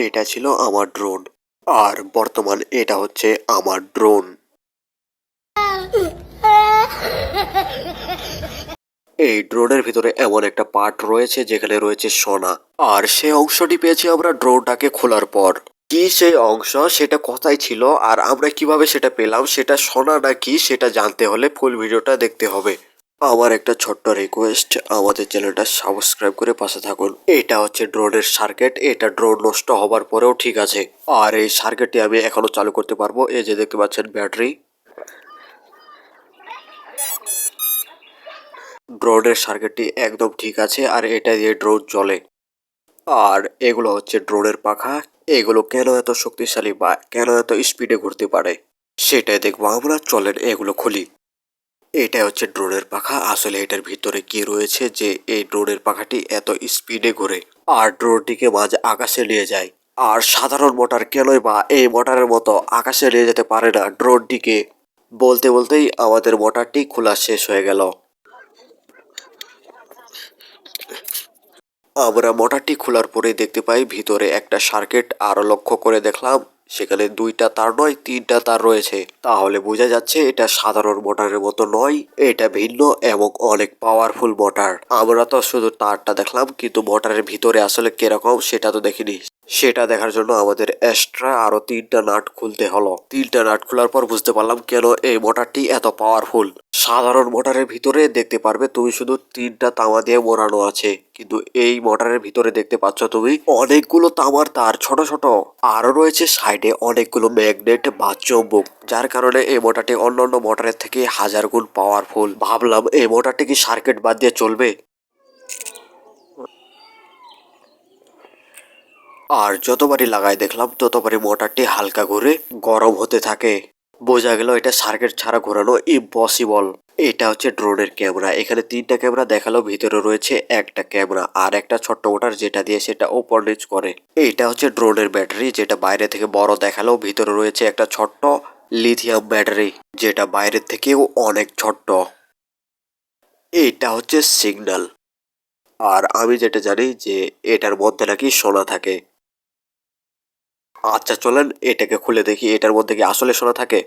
এটা ছিল আমার ড্রোন, আর বর্তমান এটা হচ্ছে আমার ড্রোন। এই ড্রোনের ভিতরে এমন একটা পার্ট রয়েছে যেখানে রয়েছে সোনা, আর সেই অংশটি পেয়েছি আমরা ড্রোনটাকে খোলার পর। কি সেই অংশ, সেটা কোথায় ছিল, আর আমরা কিভাবে সেটা পেলাম, সেটা সোনা নাকি সেটা জানতে হলে ফুল ভিডিওটা দেখতে হবে। আমার একটা ছোট্ট রিকোয়েস্ট, আমাদের চ্যানেলটা সাবস্ক্রাইব করে পাশে থাকুন। এটা হচ্ছে ড্রোনের সার্কিট, এটা ড্রোন নষ্ট হবার পরেও ঠিক আছে, আর এই সার্কিটটি আমি এখনো চালু করতে পারবো। এই যে দেখতে পাচ্ছেন ব্যাটারি, ড্রোনের সার্কিটটি একদম ঠিক আছে, আর এটা দিয়ে ড্রোন চলে। আর এগুলো হচ্ছে ড্রোনের পাখা, এগুলো কেন এত শক্তিশালী বা কেন এত স্পিডে ঘুরতে পারে সেটাই দেখবো আমরা। চলেন এগুলো খুলি। এটাই হচ্ছে ড্রোনের পাখা। আসলে এটার ভিতরে কি রয়েছে যে এই ড্রোনের পাখাটি এত স্পিডে ঘোরে আর ড্রোনটিকে মাঝে আকাশে নিয়ে যায়। আর সাধারণ মোটর কেনই বা এই মোটরের মতো আকাশে নিয়ে যেতে পারে না ড্রোনটিকে। বলতে বলতেই আমাদের মোটরটি খোলা শেষ হয়ে গেল। আমরা মোটরটি খোলার পরে দেখতে পাই ভিতরে একটা সার্কিট, আরো লক্ষ্য করে দেখলাম সেখানে দুইটা তার নয় তিনটা তার রয়েছে। তাহলে বোঝা যাচ্ছে এটা সাধারণ মোটরের মতো নয়, এটা ভিন্ন এবং অনেক পাওয়ারফুল মোটর। আমরা তো শুধু তারটা দেখলাম, কিন্তু মোটরের ভিতরে আসলে কিরকম সেটা তো দেখিনি। সেটা দেখার জন্য আমাদের এক্সট্রা আরো তিনটা নাট খুলতে হলো। তিনটা নাট খোলার পর বুঝতে পারলাম কেন এই মোটরটি এত পাওয়ারফুল। সাধারণ মোটরের ভিতরে দেখতে পারবে তুমি শুধু তিনটা তামা দিয়ে মোড়ানো আছে, কিন্তু এই মোটরের ভিতরে দেখতে পাচ্ছ তুমি অনেকগুলো তামার তার ছোট ছোট, আরো রয়েছে সাইডে অনেকগুলো ম্যাগনেট বা চৌম্বক, যার কারণে এই মোটরটি অন্যান্য মোটরের থেকে হাজার গুণ পাওয়ারফুল। ভাবলাম এই মোটরটি কি সার্কিট বাদ দিয়ে চলবে, আর যতবারই লাগাই দেখলাম ততবারই মোটরটি হালকা ঘুরে গরম হতে থাকে। বোঝা গেল এটা সার্কিট ছাড়া ঘোরানো ইম্পসিবল। এটা হচ্ছে ড্রোনের ক্যামেরা। এখানে তিনটা ক্যামেরা দেখালো, ভিতরে রয়েছে একটা ক্যামেরা আর একটা ছোট্ট মোটর যেটা দিয়ে সেটা ওপর নিচ করে। এটা হচ্ছে ড্রোনের ব্যাটারি, যেটা বাইরে থেকে বড় দেখালো, ভিতরে রয়েছে একটা ছোট্ট লিথিয়াম ব্যাটারি যেটা বাইরের থেকেও অনেক ছোট্ট। এটা হচ্ছে সিগন্যাল, আর আমি যেটা জানি যে এটার মধ্যে নাকি সোনা থাকে। আচ্ছা চলেন এটাকে খুলে দেখি এটার মধ্যে কি আসলে সোনা থাকে।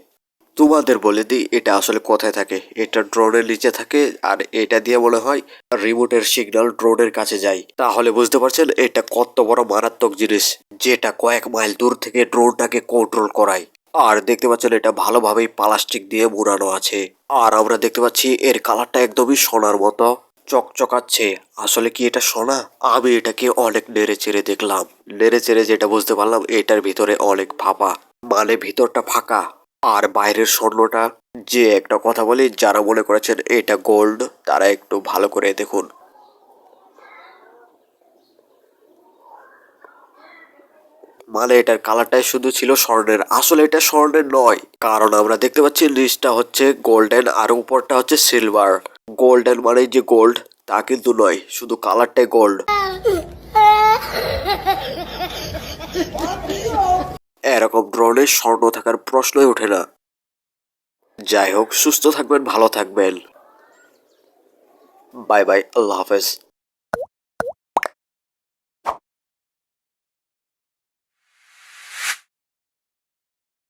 তোমাদের বলে দিই এটা আসলে কোথায় থাকে। এটা ড্রোনের নিচে থাকে, আর এটা দিয়ে মনে হয় রিমোটের সিগন্যাল ড্রোনের কাছে যায়। তাহলে বুঝতে পারছেন এটা কত বড় মারাত্মক জিনিস, যেটা কয়েক মাইল দূর থেকে ড্রোনটাকে কন্ট্রোল করায়। আর দেখতে পাচ্ছেন এটা ভালোভাবেই প্লাস্টিক দিয়ে মোড়ানো আছে, আর আমরা দেখতে পাচ্ছি এর কালারটা একদমই সোনার মতো চকচকাচ্ছে। আসলে কি এটা সোনা? আমি এটাকে অনেক নেড়ে চেড়ে দেখলাম, নেড়ে চেড়ে যেটা বুঝতে পারলাম এটার ভিতরে অনেক ফাঁপা, মানে ভিতরটা ফাঁকা আর বাইরের স্বর্ণটা। যে একটা কথা বলি, যারা মনে করেছেন এটা গোল্ড তারা একটু ভালো করে দেখুন। মানে এটার কালারটাই শুধু ছিল স্বর্ণের, আসলে এটা স্বর্ণের নয়, কারণ আমরা দেখতে পাচ্ছি নিচটা হচ্ছে গোল্ডেন আর উপরটা হচ্ছে সিলভার। গোল্ডেন মানে যে গোল্ড তা কিন্তু নয়, শুধু কালারটাই গোল্ড। এরকম ড্রোনের স্বর্ণ থাকার প্রশ্নই ওঠে না। যাই হোক, সুস্থ থাকবেন, ভালো থাকবেন। বাই বাই, আল্লাহ হাফেজ।